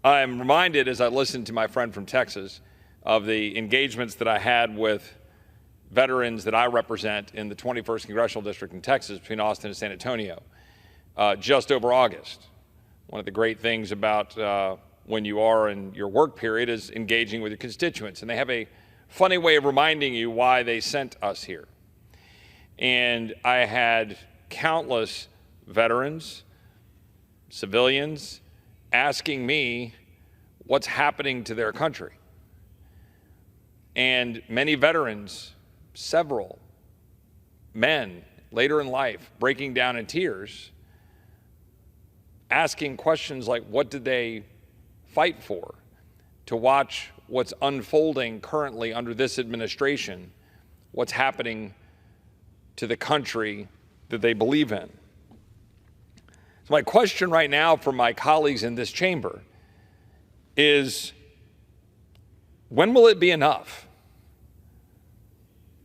I'm reminded as I listen to my friend from Texas of the engagements that I had with veterans that I represent in the 21st Congressional District in Texas between Austin and San Antonio just over August. One of the great things about when you are in your work period is engaging with your constituents, and they have a funny way of reminding you why they sent us here. And I had countless veterans, civilians, asking me what's happening to their country. And many veterans, several men later in life, breaking down in tears, asking questions like, what did they fight for? To watch what's unfolding currently under this administration, what's happening to the country that they believe in. So my question right now for my colleagues in this chamber is, when will it be enough?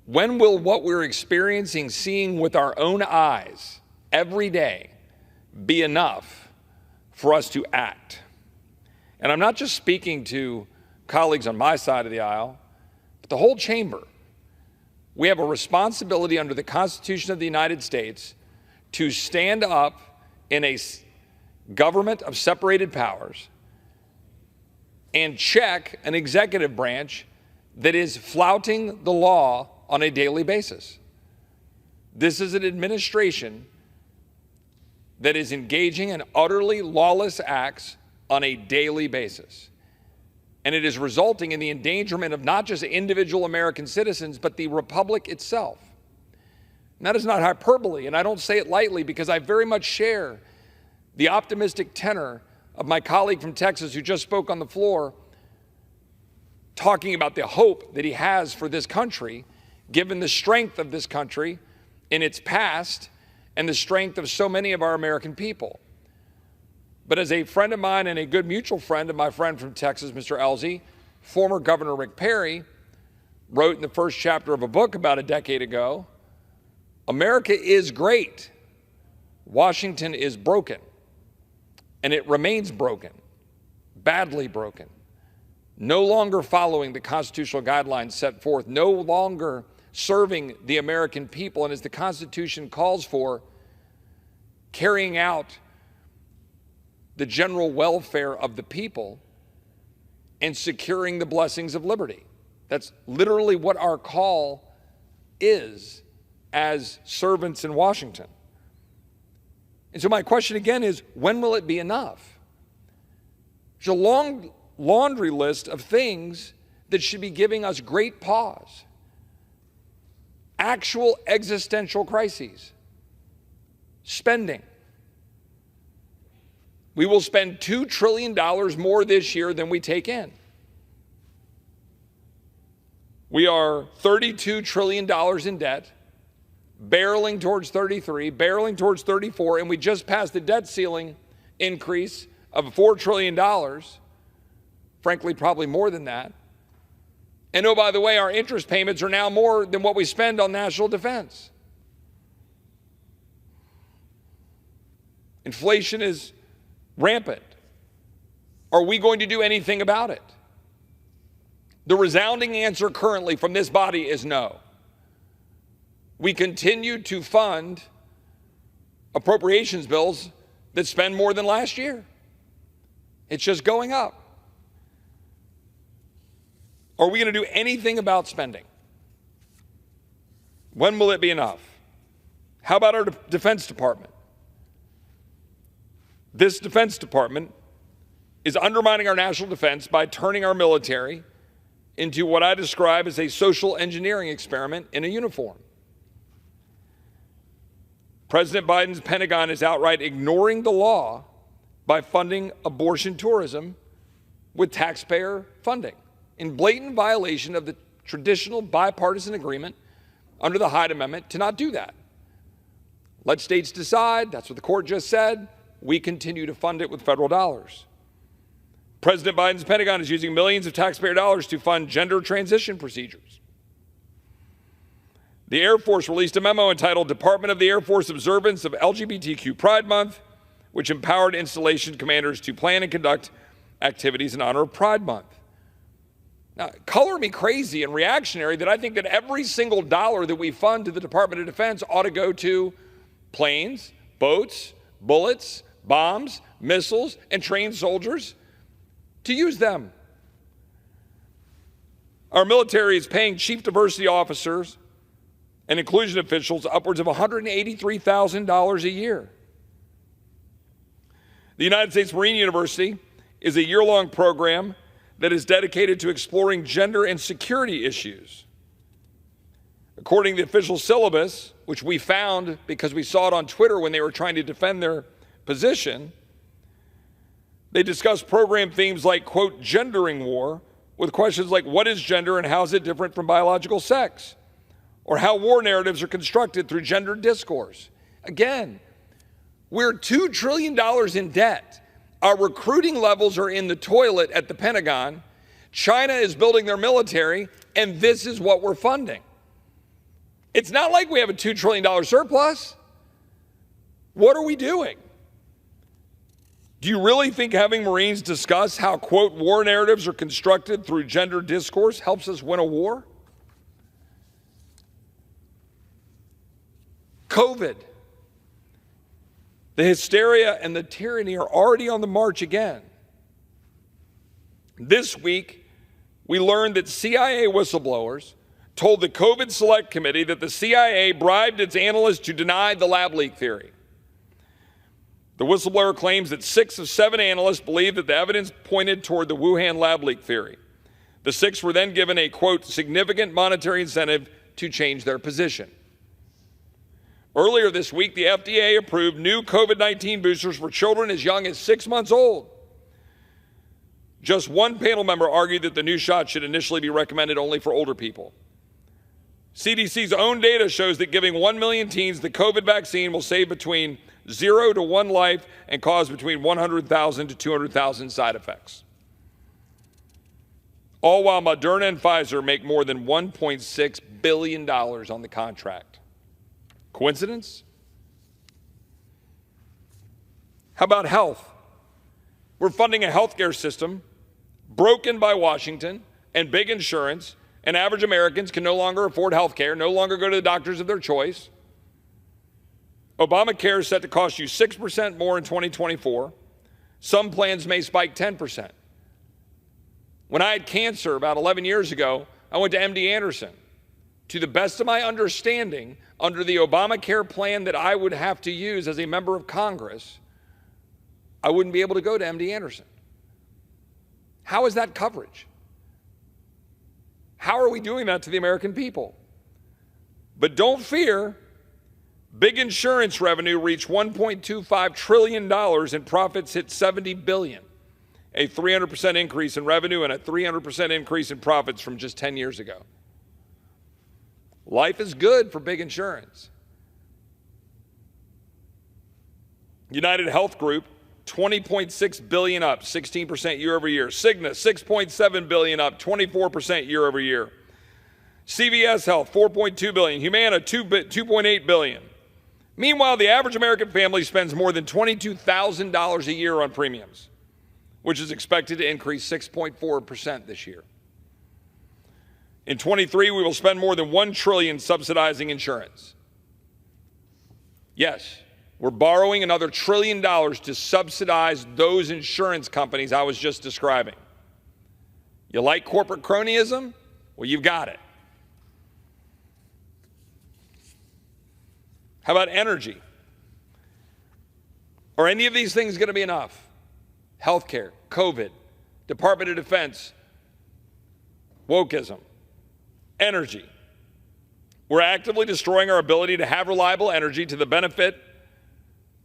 When will what we're experiencing, seeing with our own eyes every day, be enough for us to act? And I'm not just speaking to colleagues on my side of the aisle, but the whole chamber. We have a responsibility under the Constitution of the United States to stand up in a government of separated powers and check an executive branch that is flouting the law on a daily basis. This is an administration that is engaging in utterly lawless acts on a daily basis. And it is resulting in the endangerment of not just individual American citizens, but the republic itself. And that is not hyperbole, and I don't say it lightly because I very much share the optimistic tenor of my colleague from Texas who just spoke on the floor, talking about the hope that he has for this country, given the strength of this country in its past and the strength of so many of our American people. But as a friend of mine and a good mutual friend of my friend from Texas, Mr. Ellzey, former Governor Rick Perry, wrote in the first chapter of a book about a decade ago, America is great. Washington is broken. And it remains broken, badly broken, no longer following the constitutional guidelines set forth, no longer serving the American people, and as the Constitution calls for, carrying out the general welfare of the people and securing the blessings of liberty. That's literally what our call is as servants in Washington. And so my question again is, when will it be enough? There's a long laundry list of things that should be giving us great pause. Actual existential crises. Spending. We will spend $2 trillion more this year than we take in. We are $32 trillion in debt, barreling towards 33, barreling towards 34, and we just passed the debt ceiling increase of $4 trillion, frankly, probably more than that. And oh, by the way, our interest payments are now more than what we spend on national defense. Inflation is rampant. Are we going to do anything about it? The resounding answer currently from this body is no. We continue to fund appropriations bills that spend more than last year. It's just going up. Are we going to do anything about spending? When will it be enough? How about our Defense Department? This Defense Department is undermining our national defense by turning our military into what I describe as a social engineering experiment in a uniform. President Biden's Pentagon is outright ignoring the law by funding abortion tourism with taxpayer funding, in blatant violation of the traditional bipartisan agreement under the Hyde Amendment to not do that. Let states decide. That's what the court just said. We continue to fund it with federal dollars. President Biden's Pentagon is using millions of taxpayer dollars to fund gender transition procedures. The Air Force released a memo entitled Department of the Air Force Observance of LGBTQ Pride Month, which empowered installation commanders to plan and conduct activities in honor of Pride Month. Now, color me crazy and reactionary that I think that every single dollar that we fund to the Department of Defense ought to go to planes, boats, bullets, bombs, missiles, and trained soldiers to use them. Our military is paying chief diversity officers and inclusion officials upwards of $183,000 a year. The United States Marine University is a year-long program that is dedicated to exploring gender and security issues. According to the official syllabus, which we found because we saw it on Twitter when they were trying to defend their position, they discuss program themes like, quote, gendering war, with questions like what is gender and how is it different from biological sex? Or how war narratives are constructed through gendered discourse. Again, we're $2 trillion in debt. Our recruiting levels are in the toilet at the Pentagon. China is building their military, and this is what we're funding. It's not like we have a $2 trillion surplus. What are we doing? Do you really think having Marines discuss how, quote, war narratives are constructed through gender discourse helps us win a war? COVID. The hysteria and the tyranny are already on the march again. This week, we learned that CIA whistleblowers told the COVID Select Committee that the CIA bribed its analysts to deny the lab leak theory. The whistleblower claims that 6 of 7 analysts believed that the evidence pointed toward the Wuhan lab leak theory. The 6 were then given a, quote, significant monetary incentive to change their position. Earlier this week, the FDA approved new COVID-19 boosters for children as young as 6 months old. Just one panel member argued that the new shot should initially be recommended only for older people. CDC's own data shows that giving 1 million teens the COVID vaccine will save between 0 to 1 life and cause between 100,000 to 200,000 side effects. All while Moderna and Pfizer make more than $1.6 billion on the contract. Coincidence? How about health? We're funding a healthcare system broken by Washington and big insurance, and average Americans can no longer afford health care, no longer go to the doctors of their choice. Obamacare is set to cost you 6% more in 2024. Some plans may spike 10%. When I had cancer about 11 years ago, I went to MD Anderson. To the best of my understanding, under the Obamacare plan that I would have to use as a member of Congress, I wouldn't be able to go to MD Anderson. How is that coverage? How are we doing that to the American people? But don't fear, big insurance revenue reached $1.25 trillion and profits hit $70 billion, a 300% increase in revenue and a 300% increase in profits from just 10 years ago. Life is good for big insurance. United Health Group, $20.6 billion up, 16% year over year. Cigna, $6.7 billion up, 24% year over year. CVS Health, $4.2 billion. Humana, $2.8 billion. Meanwhile, the average American family spends more than $22,000 a year on premiums, which is expected to increase 6.4% this year. In 23, we will spend more than $1 trillion subsidizing insurance. Yes, we're borrowing another $1 trillion to subsidize those insurance companies I was just describing. You like corporate cronyism? Well, you've got it. How about energy? Are any of these things going to be enough? Healthcare, COVID, Department of Defense, wokeism. Energy. We're actively destroying our ability to have reliable energy to the benefit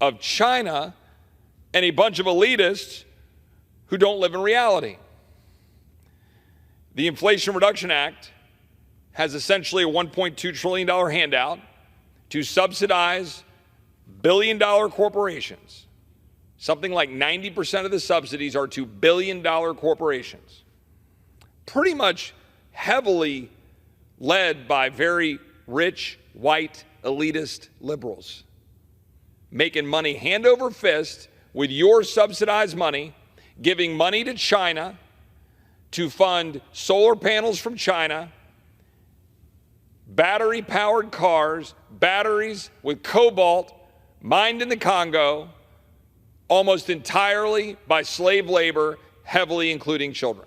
of China and a bunch of elitists who don't live in reality. The Inflation Reduction Act has essentially a $1.2 trillion handout to subsidize billion-dollar corporations. Something like 90% of the subsidies are to billion-dollar corporations. Pretty much heavily led by very rich, white, elitist liberals, making money hand over fist with your subsidized money, giving money to China to fund solar panels from China, battery-powered cars, batteries with cobalt mined in the Congo, almost entirely by slave labor, heavily including children.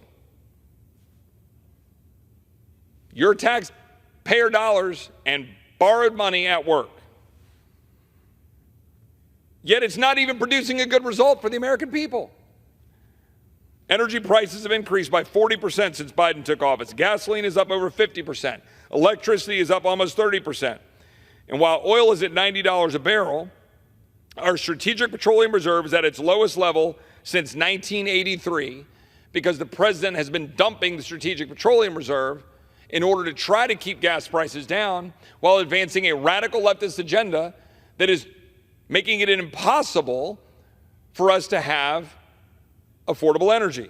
Your taxpayer dollars and borrowed money at work. Yet it's not even producing a good result for the American people. Energy prices have increased by 40% since Biden took office. Gasoline is up over 50%. Electricity is up almost 30%. And while oil is at $90 a barrel, our strategic petroleum reserve is at its lowest level since 1983 because the president has been dumping the strategic petroleum reserve in order to try to keep gas prices down while advancing a radical leftist agenda that is making it impossible for us to have affordable energy.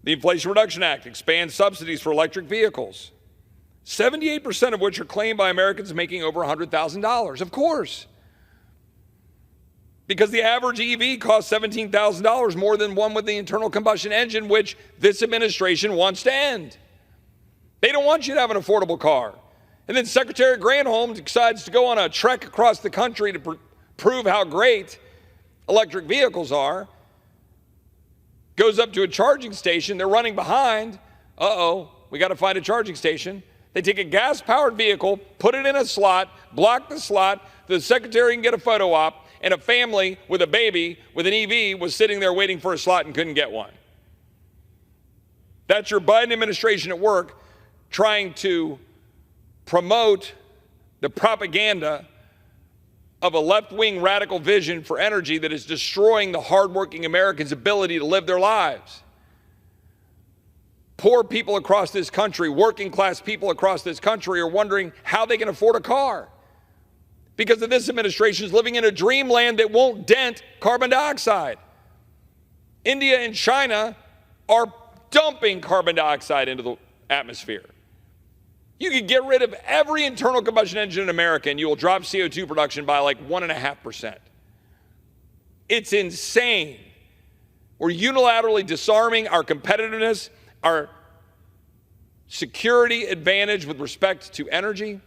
The Inflation Reduction Act expands subsidies for electric vehicles, 78% of which are claimed by Americans making over $100,000. Of course, because the average EV costs $17,000 more than one with the internal combustion engine, which this administration wants to end. They don't want you to have an affordable car. And then Secretary Granholm decides to go on a trek across the country to prove how great electric vehicles are. Goes up to a charging station. They're running behind. We got to find a charging station. They take a gas-powered vehicle, put it in a slot, block the slot, the secretary can get a photo op, and a family with a baby with an EV was sitting there waiting for a slot and couldn't get one. That's your Biden administration at work trying to promote the propaganda of a left-wing radical vision for energy that is destroying the hardworking Americans' ability to live their lives. Poor people across this country, working-class people across this country are wondering how they can afford a car because of this administration is living in a dreamland that won't dent carbon dioxide. India and China are dumping carbon dioxide into the atmosphere. You could get rid of every internal combustion engine in America and you will drop CO2 production by like 1.5%. It's insane. We're unilaterally disarming our competitiveness, our security advantage with respect to energy,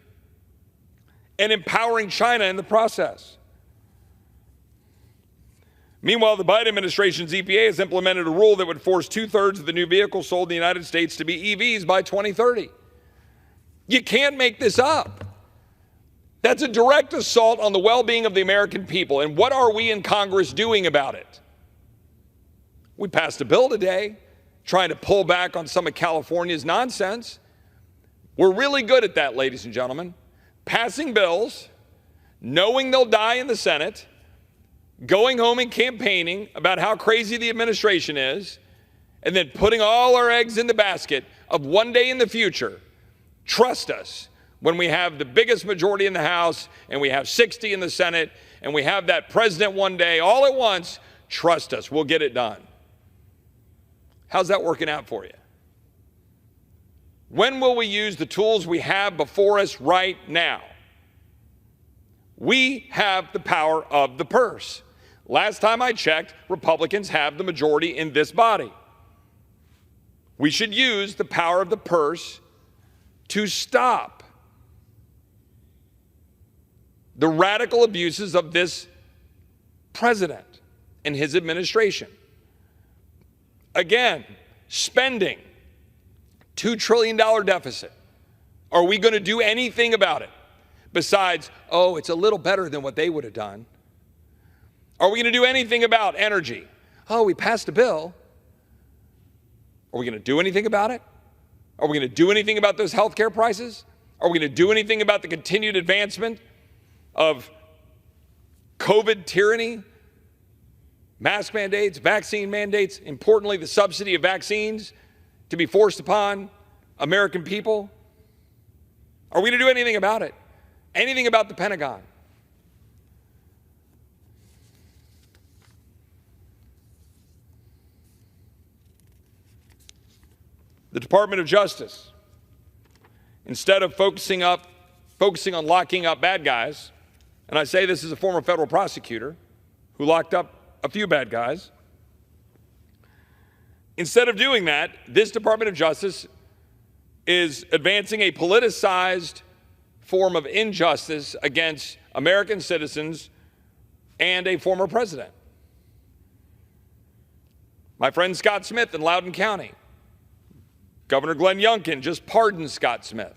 and empowering China in the process. Meanwhile, the Biden administration's EPA has implemented a rule that would force 2/3 of the new vehicles sold in the United States to be EVs by 2030. You can't make this up. That's a direct assault on the well-being of the American people. And what are we in Congress doing about it? We passed a bill today trying to pull back on some of California's nonsense. We're really good at that, ladies and gentlemen. Passing bills, knowing they'll die in the Senate, going home and campaigning about how crazy the administration is, and then putting all our eggs in the basket of one day in the future. Trust us, when we have the biggest majority in the House and we have 60 in the Senate and we have that president one day all at once, trust us, we'll get it done. How's that working out for you? When will we use the tools we have before us right now? We have the power of the purse. Last time I checked, Republicans have the majority in this body. We should use the power of the purse to stop the radical abuses of this president and his administration. Again, spending $2 trillion deficit. Are we going to do anything about it besides, it's a little better than what they would have done? Are we going to do anything about energy? We passed a bill. Are we going to do anything about it? Are we going to do anything about those health care prices? Are we going to do anything about the continued advancement of COVID tyranny, mask mandates, vaccine mandates, importantly, the subsidy of vaccines to be forced upon American people? Are we going to do anything about it? Anything about the Pentagon? The Department of Justice, instead of focusing on locking up bad guys, and I say this as a former federal prosecutor who locked up a few bad guys, Instead of doing that, this Department of Justice is advancing a politicized form of injustice against American citizens and a former president. My friend Scott Smith in Loudoun County, Governor Glenn Youngkin just pardoned Scott Smith.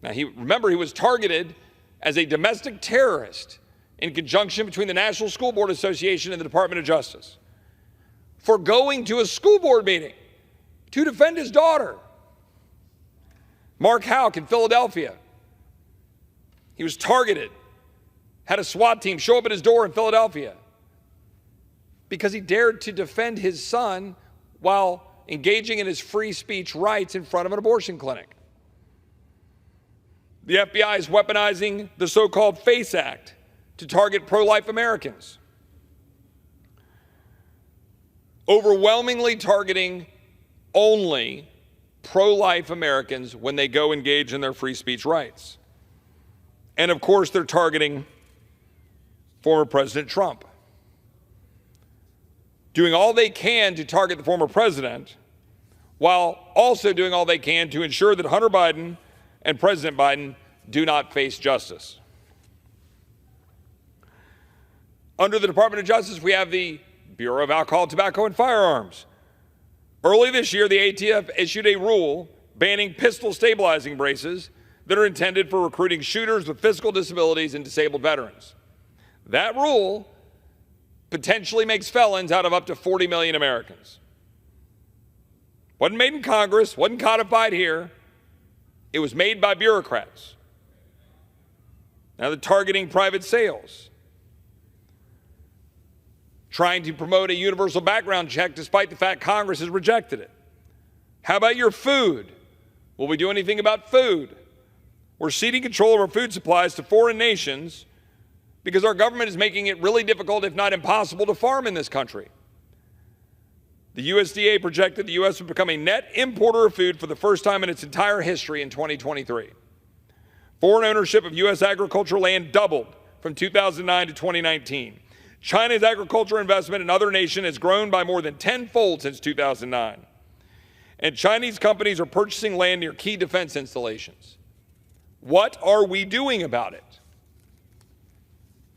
Now, remember, he was targeted as a domestic terrorist in conjunction between the National School Board Association and the Department of Justice for going to a school board meeting to defend his daughter. Mark Houck in Philadelphia, he was targeted, had a SWAT team show up at his door in Philadelphia because he dared to defend his son while engaging in his free speech rights in front of an abortion clinic. The FBI is weaponizing the so-called FACE Act to target pro-life Americans, overwhelmingly targeting only pro-life Americans when they go engage in their free speech rights. And of course, they're targeting former President Trump, doing all they can to target the former president while also doing all they can to ensure that Hunter Biden and President Biden do not face justice. Under the Department of Justice, we have the Bureau of Alcohol, Tobacco, and Firearms. Early this year, the ATF issued a rule banning pistol stabilizing braces that are intended for recruiting shooters with physical disabilities and disabled veterans. That rule potentially makes felons out of up to 40 million Americans. Wasn't made in Congress, wasn't codified here. It was made by bureaucrats. Now they're targeting private sales, trying to promote a universal background check despite the fact Congress has rejected it. How about your food? Will we do anything about food? We're ceding control of our food supplies to foreign nations because our government is making it really difficult, if not impossible, to farm in this country. The USDA projected the U.S. would become a net importer of food for the first time in its entire history in 2023. Foreign ownership of U.S. agricultural land doubled from 2009 to 2019. China's agricultural investment in other nations has grown by more than tenfold since 2009. And Chinese companies are purchasing land near key defense installations. What are we doing about it?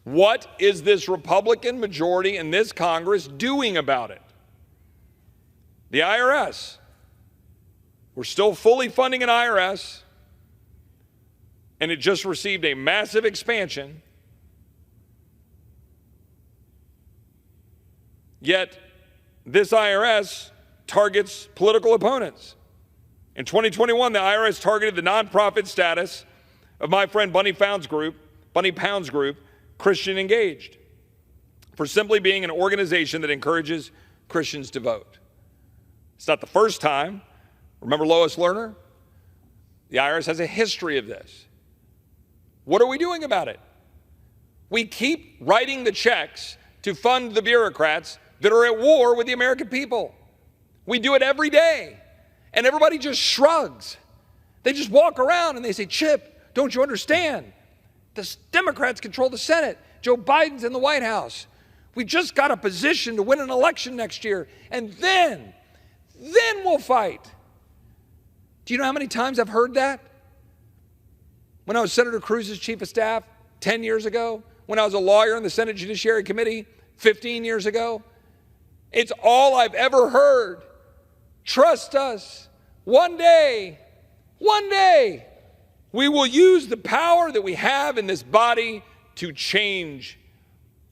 What is this Republican majority in this Congress doing about it? The IRS. We're still fully funding an IRS, and it just received a massive expansion. Yet, this IRS targets political opponents. In 2021, the IRS targeted the nonprofit status of my friend Bunny Pound's group, Christian Engaged, for simply being an organization that encourages Christians to vote. It's not the first time. Remember Lois Lerner? The IRS has a history of this. What are we doing about it? We keep writing the checks to fund the bureaucrats that are at war with the American people. We do it every day, and everybody just shrugs. They just walk around and they say, Chip, don't you understand? The Democrats control the Senate. Joe Biden's in the White House. We just got a position to win an election next year, and then we'll fight. Do you know how many times I've heard that? When I was Senator Cruz's chief of staff 10 years ago, when I was a lawyer in the Senate Judiciary Committee 15 years ago, it's all I've ever heard. Trust us. One day, we will use the power that we have in this body to change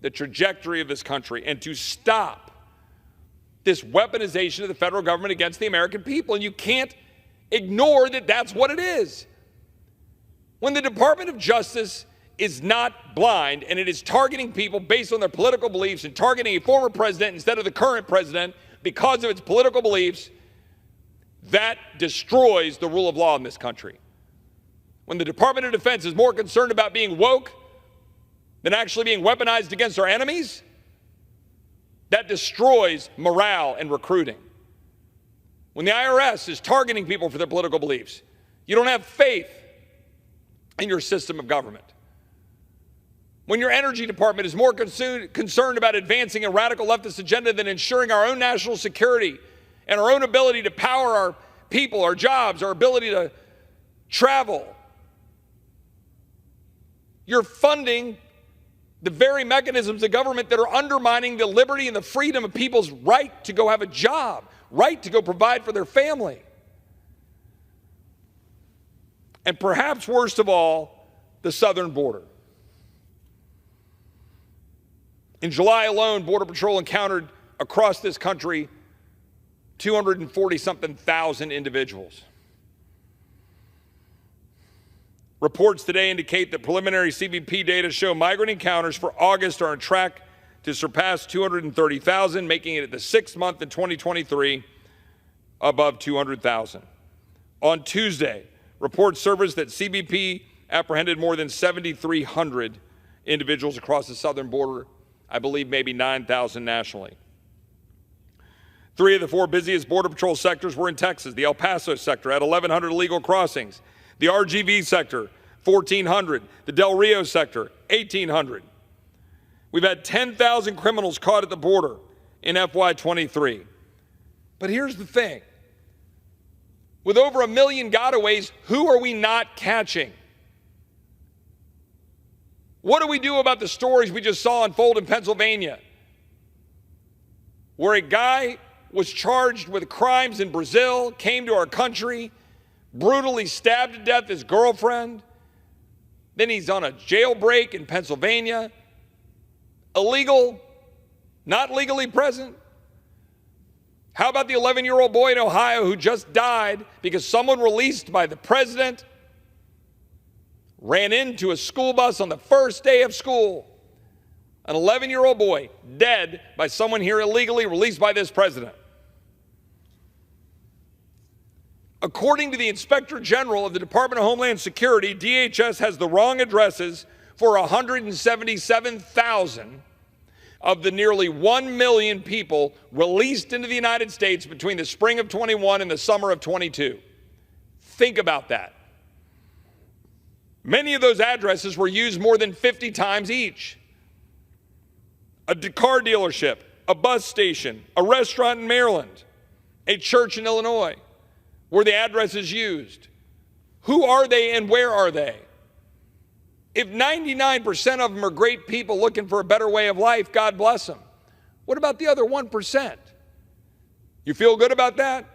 the trajectory of this country and to stop this weaponization of the federal government against the American people. And you can't ignore that that's what it is. When the Department of Justice is not blind and it is targeting people based on their political beliefs and targeting a former president instead of the current president because of its political beliefs, that destroys the rule of law in this country. When the Department of Defense is more concerned about being woke than actually being weaponized against our enemies, that destroys morale and recruiting. When the IRS is targeting people for their political beliefs, you don't have faith in your system of government. When your energy department is more concerned about advancing a radical leftist agenda than ensuring our own national security and our own ability to power our people, our jobs, our ability to travel. You're funding the very mechanisms of government that are undermining the liberty and the freedom of people's right to go have a job, right to go provide for their family. And perhaps worst of all, the southern border. In July alone, Border Patrol encountered across this country 240-something thousand individuals. Reports today indicate that preliminary CBP data show migrant encounters for August are on track to surpass 230,000, making it the 6th month in 2023 above 200,000. On Tuesday, reports surfaced that CBP apprehended more than 7,300 individuals across the southern border, I believe maybe 9,000 nationally. 3 of the 4 busiest Border Patrol sectors were in Texas. The El Paso sector had 1,100 illegal crossings. The RGV sector, 1,400. The Del Rio sector, 1,800. We've had 10,000 criminals caught at the border in FY23. But here's the thing. With over 1 million gotaways, who are we not catching? What do we do about the stories we just saw unfold in Pennsylvania, where a guy was charged with crimes in Brazil, came to our country, brutally stabbed to death his girlfriend, then he's on a jailbreak in Pennsylvania, illegal, not legally present? How about the 11-year-old boy in Ohio who just died because someone released by the president ran into a school bus on the first day of school? An 11-year-old boy dead by someone here illegally released by this president. According to the Inspector General of the Department of Homeland Security, DHS has the wrong addresses for 177,000 of the nearly 1 million people released into the United States between the spring of 21 and the summer of 22. Think about that. Many of those addresses were used more than 50 times each. A car dealership, a bus station, a restaurant in Maryland, a church in Illinois were the addresses used. Who are they and where are they? If 99% of them are great people looking for a better way of life, God bless them. What about the other 1%? You feel good about that?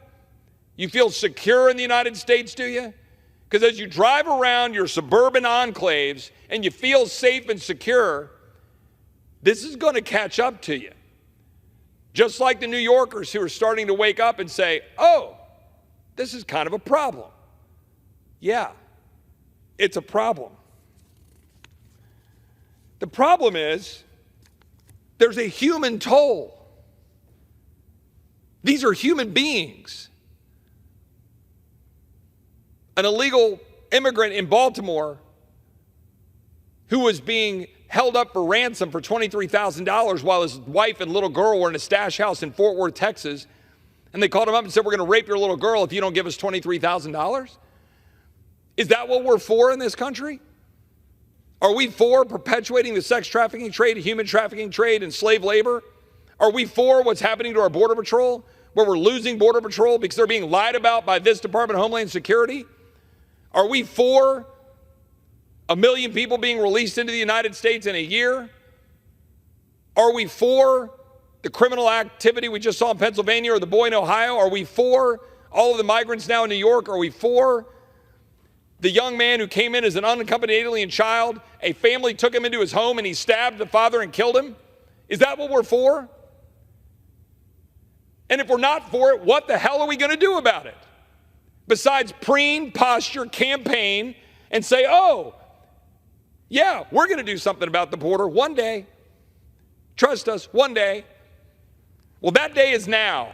You feel secure in the United States, do you? Because as you drive around your suburban enclaves and you feel safe and secure, this is going to catch up to you. Just like the New Yorkers who are starting to wake up and say, oh, this is kind of a problem. Yeah, it's a problem. The problem is there's a human toll. These are human beings. An illegal immigrant in Baltimore who was being held up for ransom for $23,000 while his wife and little girl were in a stash house in Fort Worth, Texas. And they called him up and said, we're going to rape your little girl if you don't give us $23,000. Is that what we're for in this country? Are we for perpetuating the sex trafficking trade, human trafficking trade, and slave labor? Are we for what's happening to our Border Patrol, where we're losing Border Patrol because they're being lied about by this Department of Homeland Security? Are we for 1 million people being released into the United States in a year? Are we for the criminal activity we just saw in Pennsylvania or the boy in Ohio? Are we for all of the migrants now in New York? Are we for the young man who came in as an unaccompanied alien child? A family took him into his home and he stabbed the father and killed him? Is that what we're for? And if we're not for it, what the hell are we going to do about it? Besides preen, posture, campaign, and say, oh, yeah, we're going to do something about the border one day. Trust us, one day. Well, that day is now.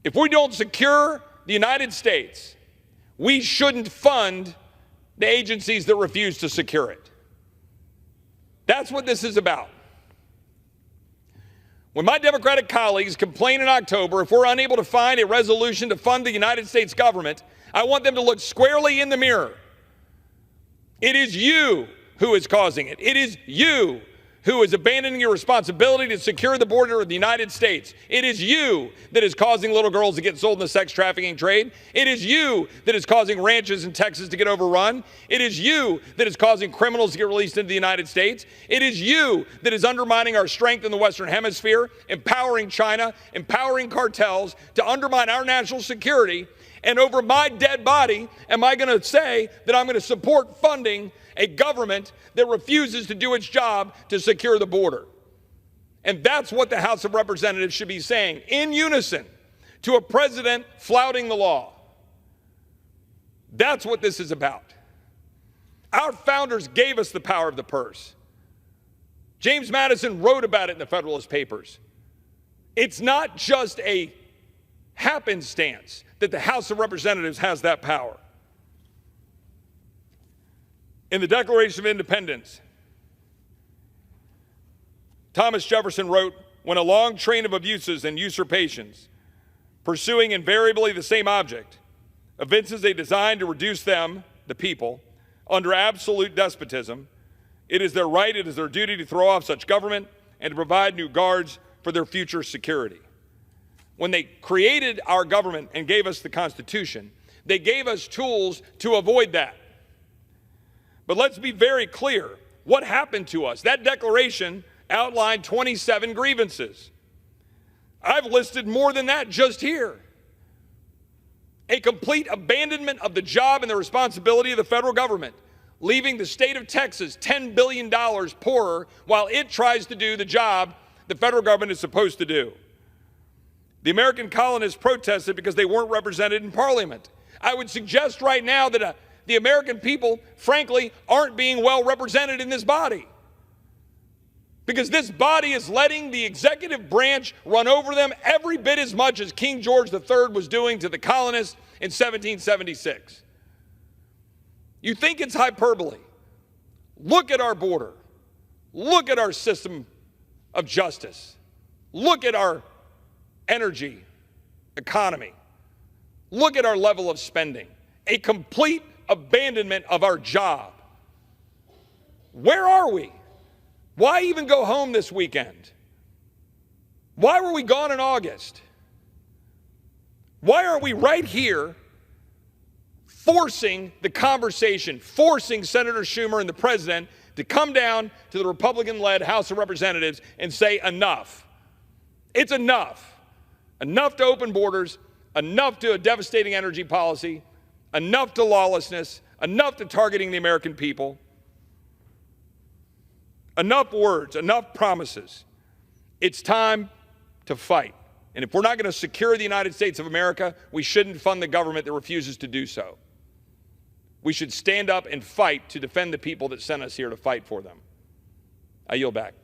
If we don't secure the United States, we shouldn't fund the agencies that refuse to secure it. That's what this is about. When my Democratic colleagues complain in October if we're unable to find a resolution to fund the United States government, I want them to look squarely in the mirror. It is you who is causing it. It is you who is abandoning your responsibility to secure the border of the United States. It is you that is causing little girls to get sold in the sex trafficking trade. It is you that is causing ranches in Texas to get overrun. It is you that is causing criminals to get released into the United States. It is you that is undermining our strength in the Western Hemisphere, empowering China, empowering cartels to undermine our national security. And over my dead body, am I going to say that I'm going to support funding a government that refuses to do its job to secure the border? And that's what the House of Representatives should be saying in unison to a president flouting the law. That's what this is about. Our founders gave us the power of the purse. James Madison wrote about it in the Federalist Papers. It's not just a happenstance that the House of Representatives has that power. In the Declaration of Independence, Thomas Jefferson wrote, "When a long train of abuses and usurpations, pursuing invariably the same object, evinces a design to reduce them, the people, under absolute despotism, it is their right, it is their duty to throw off such government and to provide new guards for their future security." When they created our government and gave us the Constitution, they gave us tools to avoid that. But let's be very clear what happened to us. That declaration outlined 27 grievances. I've listed more than that just here. A complete abandonment of the job and the responsibility of the federal government, leaving the state of Texas $10 billion poorer while it tries to do the job the federal government is supposed to do. The American colonists protested because they weren't represented in Parliament. I would suggest right now that the American people, frankly, aren't being well represented in this body, because this body is letting the executive branch run over them every bit as much as King George III was doing to the colonists in 1776. You think it's hyperbole? Look at our border. Look at our system of justice. Look at our energy economy. Look at our level of spending. A complete abandonment of our job. Where are we? Why even go home this weekend? Why were we gone in August? Why aren't we right here forcing the conversation, forcing Senator Schumer and the president to come down to the Republican-led House of Representatives and say enough? It's enough. Enough to open borders, enough to a devastating energy policy, enough to lawlessness, enough to targeting the American people. Enough words, enough promises. It's time to fight. And if we're not going to secure the United States of America, we shouldn't fund the government that refuses to do so. We should stand up and fight to defend the people that sent us here to fight for them. I yield back.